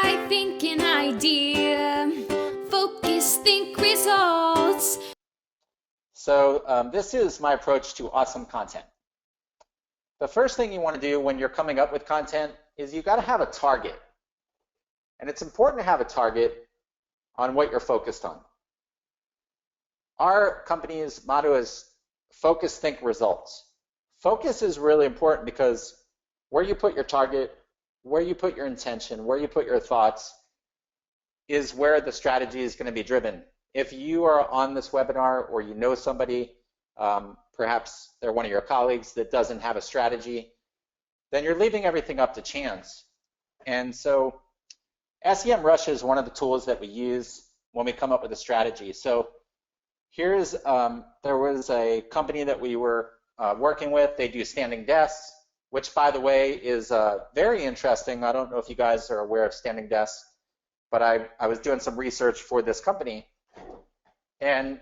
I think an idea. Focus, think results. So this is my approach to awesome content. The first thing you want to do when you're coming up with content is you've got to have a target. And it's important to have a target on what you're focused on. Our company's motto is focus, think, results. Focus is really important because where you put your target, where you put your intention, where you put your thoughts is where the strategy is going to be driven. If you are on this webinar or you know somebody, perhaps they're one of your colleagues that doesn't have a strategy, then you're leaving everything up to chance. And so SEMRush is one of the tools that we use when we come up with a strategy. So here's, there was a company that we were working with. They do standing desks, which by the way is very interesting. I don't know if you guys are aware of standing desks, but I was doing some research for this company. And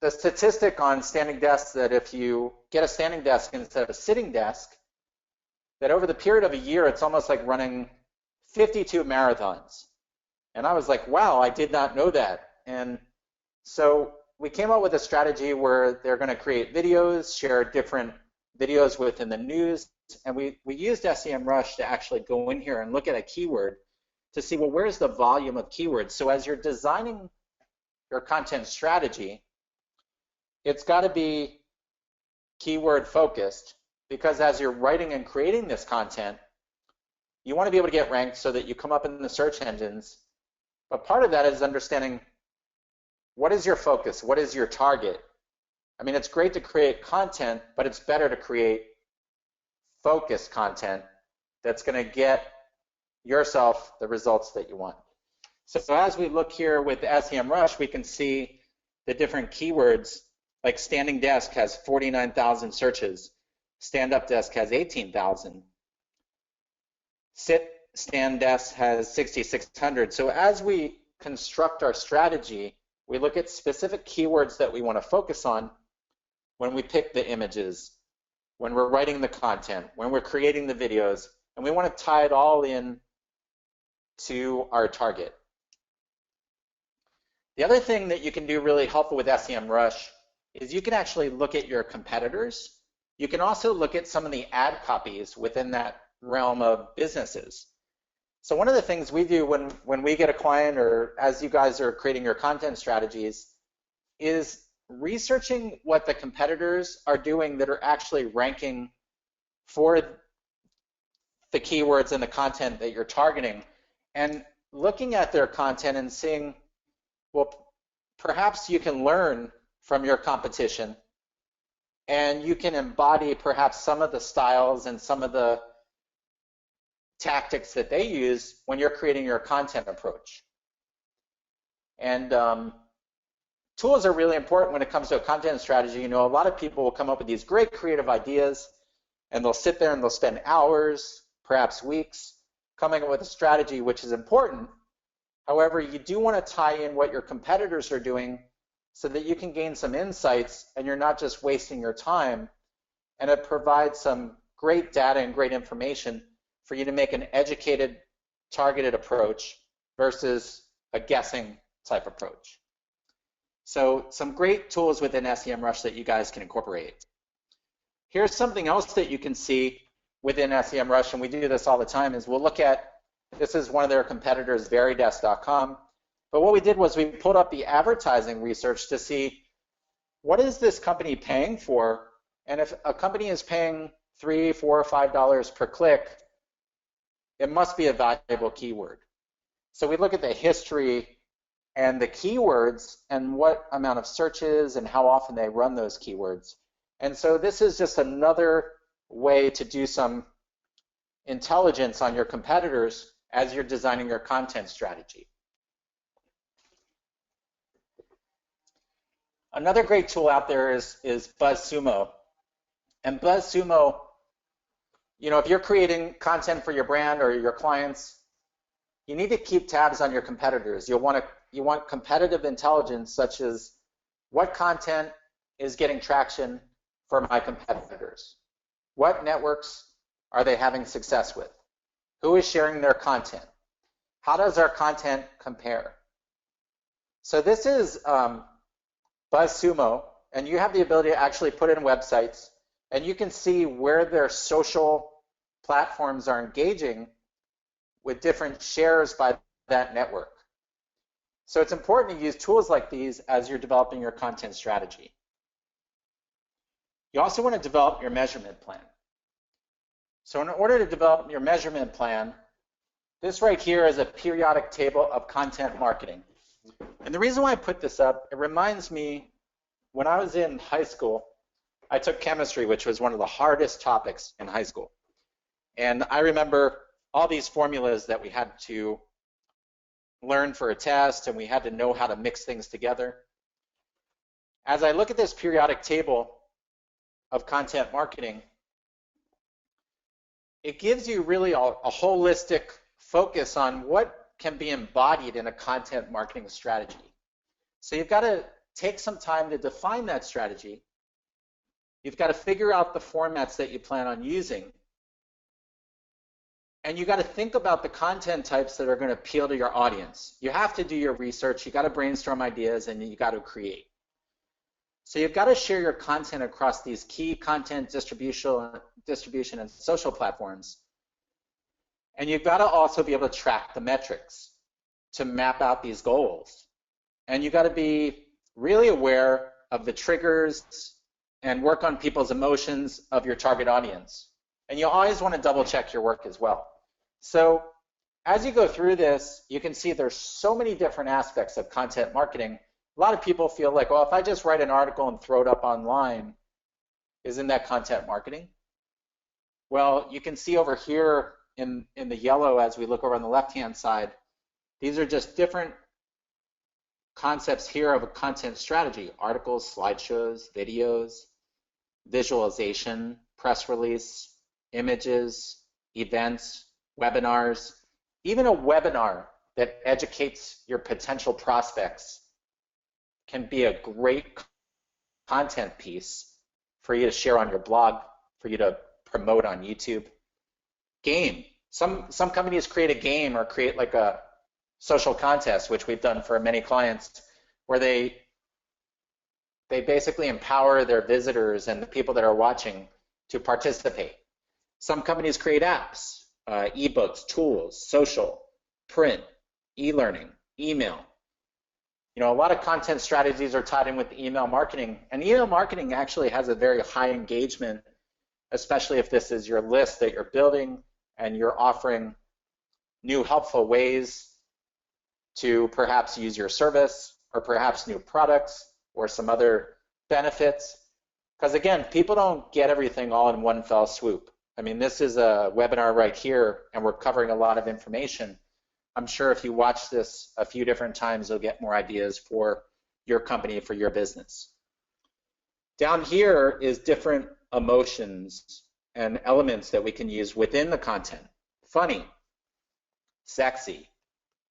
the statistic on standing desks that if you get a standing desk instead of a sitting desk, that over the period of a year, it's almost like running 52 marathons. And I was like, wow, I did not know that. And so we came up with a strategy where they're going to create videos, share different videos within the news. And we used SEMRush to actually go in here and look at a keyword to see, well, where's the volume of keywords? So as you're designing your content strategy, it's got to be keyword focused, because as you're writing and creating this content, you want to be able to get ranked so that you come up in the search engines. But part of that is understanding what is your focus, what is your target. I mean, it's great to create content, but it's better to create focused content that's going to get yourself the results that you want. So as we look here with SEMRush, we can see the different keywords, like standing desk has 49,000 searches, stand-up desk has 18,000, stand desk has 6,600. So as we construct our strategy, we look at specific keywords that we want to focus on when we pick the images, when we're writing the content, when we're creating the videos, and we want to tie it all in to our target. The other thing that you can do really helpful with SEMRush is you can actually look at your competitors. You can also look at some of the ad copies within that realm of businesses. So one of the things we do when we get a client, or as you guys are creating your content strategies, is researching what the competitors are doing that are actually ranking for the keywords and the content that you're targeting, and looking at their content and seeing, well, perhaps you can learn from your competition and you can embody perhaps some of the styles and some of the tactics that they use when you're creating your content approach. And tools are really important when it comes to a content strategy. You know, a lot of people will come up with these great creative ideas and they'll sit there and they'll spend hours, perhaps weeks, coming up with a strategy, which is important. However, you do want to tie in what your competitors are doing so that you can gain some insights and you're not just wasting your time, and it provides some great data and great information for you to make an educated, targeted approach versus a guessing type approach. So some great tools within SEMRush that you guys can incorporate. Here's something else that you can see within SEMRush, and we do this all the time, is we'll look at, this is one of their competitors, Verydesk.com. But what we did was we pulled up the advertising research to see what is this company paying for, and if a company is paying $3, $4, or $5 per click, it must be a valuable keyword. So we look at the history and the keywords and what amount of searches and how often they run those keywords. And so this is just another way to do some intelligence on your competitors as you're designing your content strategy. Another great tool out there is BuzzSumo. And BuzzSumo, you know, if you're creating content for your brand or your clients, you need to keep tabs on your competitors. You want competitive intelligence, such as what content is getting traction for my competitors? What networks are they having success with? Who is sharing their content? how does our content compare? So this is BuzzSumo, and you have the ability to actually put in websites, and you can see where their social platforms are engaging with different shares by that network. So it's important to use tools like these as you're developing your content strategy. You also want to develop your measurement plan. So in order to develop your measurement plan, this right here is a periodic table of content marketing. And the reason why I put this up, it reminds me when I was in high school, I took chemistry, which was one of the hardest topics in high school. And I remember all these formulas that we had to learn for a test, and we had to know how to mix things together. As I look at this periodic table of content marketing, it gives you really a holistic focus on what can be embodied in a content marketing strategy. So you've got to take some time to define that strategy. You've got to figure out the formats that you plan on using. And you got to think about the content types that are going to appeal to your audience. You have to do your research, you got to brainstorm ideas, and you got to create. So you've got to share your content across these key content distribution and social platforms. And you've got to also be able to track the metrics to map out these goals. And you got to be really aware of the triggers and work on people's emotions of your target audience. And you always want to double check your work as well. So as you go through this, you can see there's so many different aspects of content marketing. A lot of people feel like, well, if I just write an article and throw it up online, isn't that content marketing? Well, you can see over here in the yellow as we look over on the left-hand side, these are just different concepts here of a content strategy: articles, slideshows, videos, visualization, press release, images, events, webinars. Even a webinar that educates your potential prospects can be a great content piece for you to share on your blog, for you to promote on YouTube. Game. Some companies create a game or create like a social contest, which we've done for many clients, where they basically empower their visitors and the people that are watching to participate. Some companies create apps, ebooks, tools, social, print, e-learning, email. You know, a lot of content strategies are tied in with email marketing, and email marketing actually has a very high engagement, especially if this is your list that you're building and you're offering new helpful ways to perhaps use your service, or perhaps new products or some other benefits. Because again, people don't get everything all in one fell swoop. I mean, this is a webinar right here, and we're covering a lot of information. I'm sure if you watch this a few different times, you'll get more ideas for your company, for your business. Down here is different emotions and elements that we can use within the content. Funny, sexy,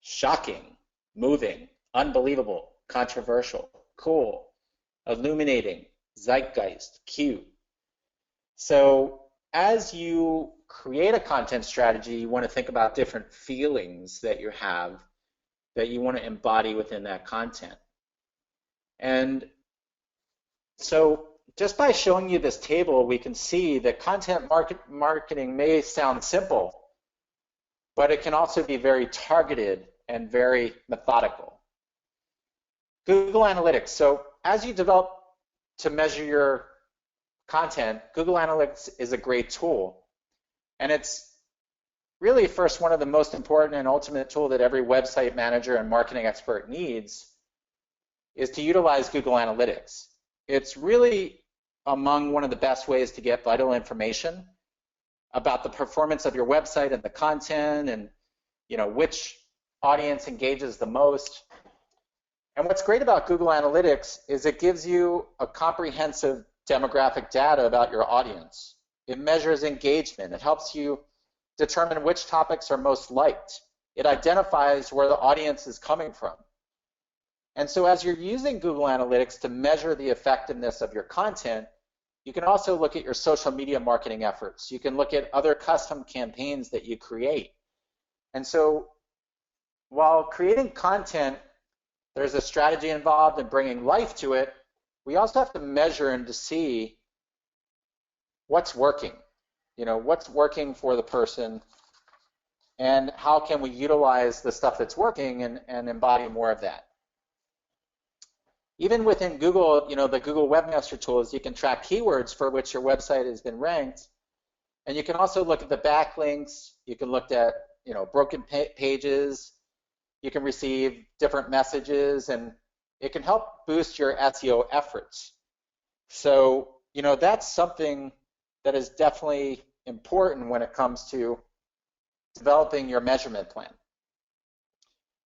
shocking, moving, unbelievable, controversial, cool, illuminating, zeitgeist, cute. So as you create a content strategy, you want to think about different feelings that you have that you want to embody within that content. And so just by showing you this table, we can see that content marketing may sound simple, but it can also be very targeted and very methodical. Google Analytics. So as you develop to measure your content, Google Analytics is a great tool. And it's really first one of the most important and ultimate tool that every website manager and marketing expert needs is to utilize Google Analytics. It's really among one of the best ways to get vital information about the performance of your website and the content, and which audience engages the most. And what's great about Google Analytics is it gives you a comprehensive demographic data about your audience. It measures engagement. It helps you determine which topics are most liked. It identifies where the audience is coming from. And so as you're using Google Analytics to measure the effectiveness of your content, you can also look at your social media marketing efforts. You can look at other custom campaigns that you create. And so while creating content, there's a strategy involved in bringing life to it. We also have to measure and to see what's working, what's working for the person, and how can we utilize the stuff that's working and embody more of that. Even within Google, the Google Webmaster Tools, you can track keywords for which your website has been ranked. And you can also look at the backlinks. You can look at, broken pages. You can receive different messages, and it can help boost your SEO efforts. So, that's something that is definitely important when it comes to developing your measurement plan.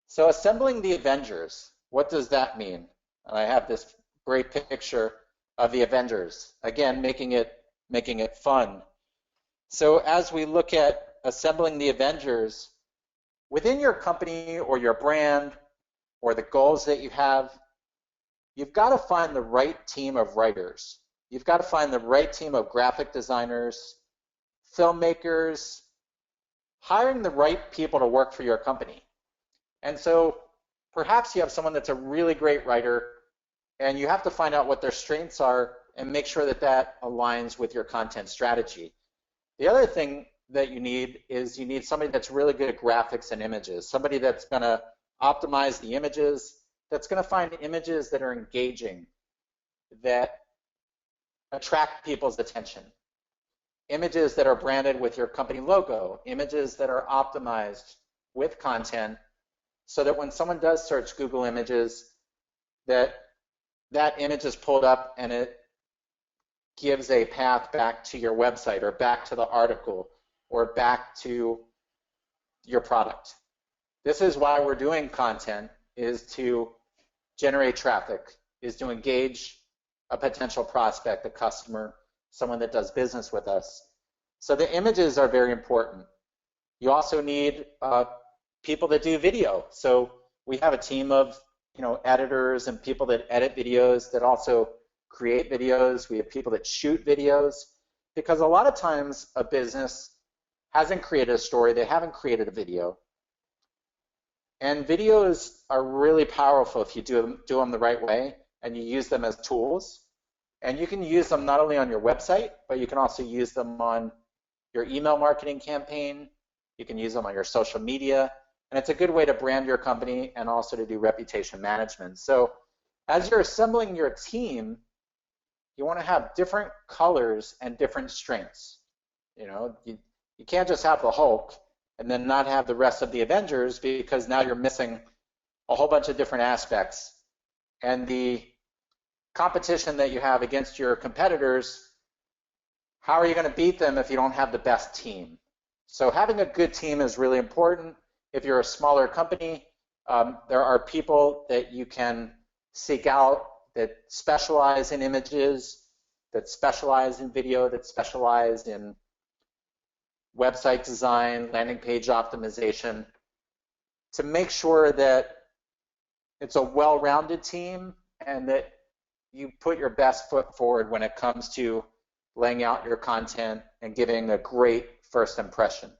So assembling the Avengers, what does that mean? And I have this great picture of the Avengers. Again, making it fun. So as we look at assembling the Avengers, within your company or your brand or the goals that you have, you've got to find the right team of writers. You've got to find the right team of graphic designers, filmmakers, hiring the right people to work for your company. And so perhaps you have someone that's a really great writer, and you have to find out what their strengths are and make sure that that aligns with your content strategy. The other thing that you need is you need somebody that's really good at graphics and images, somebody that's going to optimize the images, that's going to find images that are engaging, that attract people's attention, images that are branded with your company logo, images that are optimized with content, so that when someone does search Google Images, that image is pulled up and it gives a path back to your website or back to the article or back to your product. This is why we're doing content, is to generate traffic, is to engage a potential prospect, a customer, someone that does business with us. So the images are very important. You also need people that do video. So we have a team of editors and people that edit videos, that also create videos. We have people that shoot videos, because a lot of times a business hasn't created a story, they haven't created a video. And videos are really powerful if you do them the right way and you use them as tools. And you can use them not only on your website, but you can also use them on your email marketing campaign. You can use them on your social media. And it's a good way to brand your company and also to do reputation management. So as you're assembling your team, you want to have different colors and different strengths. You can't just have the Hulk and then not have the rest of the Avengers, because now you're missing a whole bunch of different aspects. And the competition that you have against your competitors, how are you going to beat them if you don't have the best team? So having a good team is really important. If you're a smaller company, there are people that you can seek out that specialize in images, that specialize in video, that specialize in website design, landing page optimization, to make sure that it's a well-rounded team and that you put your best foot forward when it comes to laying out your content and giving a great first impression.